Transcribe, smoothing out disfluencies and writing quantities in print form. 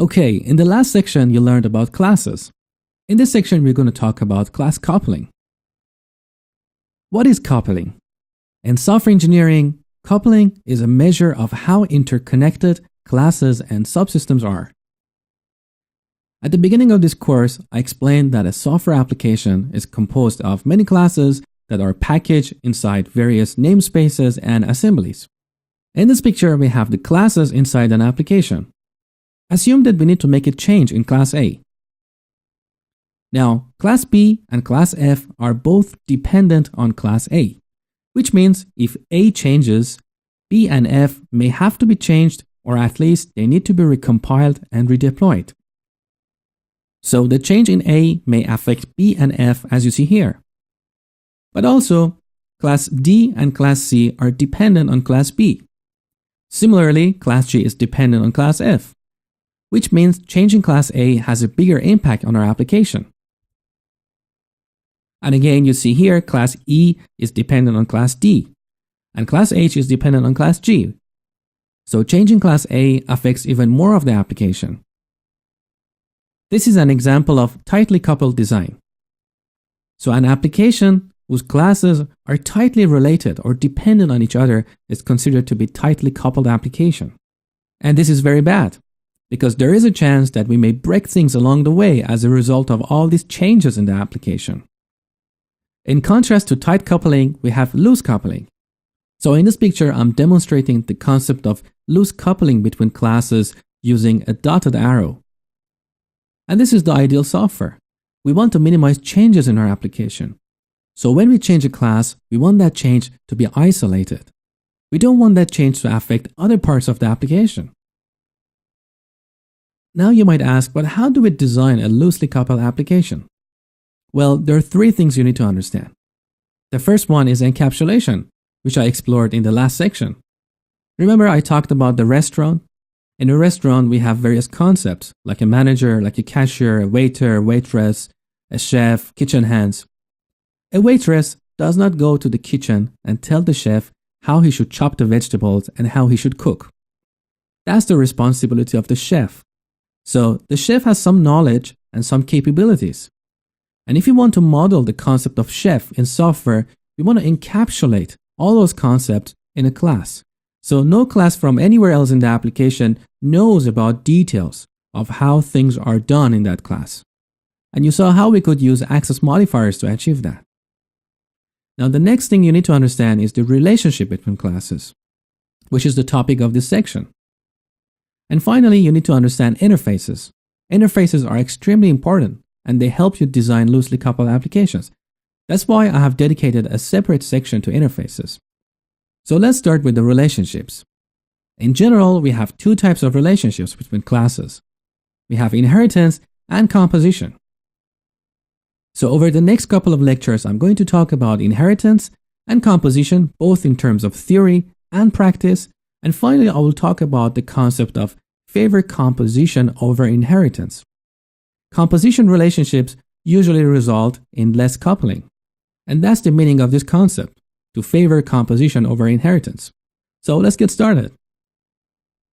Okay, in the last section you learned about classes. In this section we're going to talk about class coupling. What is coupling? In software engineering, coupling is a measure of how interconnected classes and subsystems are. At the beginning of this course, I explained that a software application is composed of many classes that are packaged inside various namespaces and assemblies. In this picture, we have the classes inside an application. Assume that we need to make a change in class A. Now, class B and class F are both dependent on class A, which means if A changes, B and F may have to be changed, or at least they need to be recompiled and redeployed. So the change in A may affect B and F as you see here. But also, class D and class C are dependent on class B. Similarly, class G is dependent on class F, which means changing class A has a bigger impact on our application. And again, you see here, class E is dependent on class D, and class H is dependent on class G. So changing class A affects even more of the application. This is an example of tightly coupled design. So an application whose classes are tightly related or dependent on each other is considered to be tightly coupled application. And this is very bad, because there is a chance that we may break things along the way as a result of all these changes in the application. In contrast to tight coupling, we have loose coupling. So in this picture, I'm demonstrating the concept of loose coupling between classes using a dotted arrow. And this is the ideal software. We want to minimize changes in our application. So when we change a class, we want that change to be isolated. We don't want that change to affect other parts of the application. Now you might ask, but how do we design a loosely coupled application? Well, there are three things you need to understand. The first one is encapsulation, which I explored in the last section. Remember I talked about the restaurant? In a restaurant, we have various concepts, like a manager, like a cashier, a waiter, waitress, a chef, kitchen hands. A waitress does not go to the kitchen and tell the chef how he should chop the vegetables and how he should cook. That's the responsibility of the chef. So the chef has some knowledge and some capabilities. And if you want to model the concept of chef in software, we want to encapsulate all those concepts in a class. So no class from anywhere else in the application knows about details of how things are done in that class. And you saw how we could use access modifiers to achieve that. Now the next thing you need to understand is the relationship between classes, which is the topic of this section. And finally, you need to understand interfaces. Interfaces are extremely important, and they help you design loosely coupled applications. That's why I have dedicated a separate section to interfaces. So let's start with the relationships. In general, we have two types of relationships between classes. We have inheritance and composition. So over the next couple of lectures, I'm going to talk about inheritance and composition, both in terms of theory and practice. And finally, I will talk about the concept of favor composition over inheritance. Composition relationships usually result in less coupling. And that's the meaning of this concept, to favor composition over inheritance. So let's get started.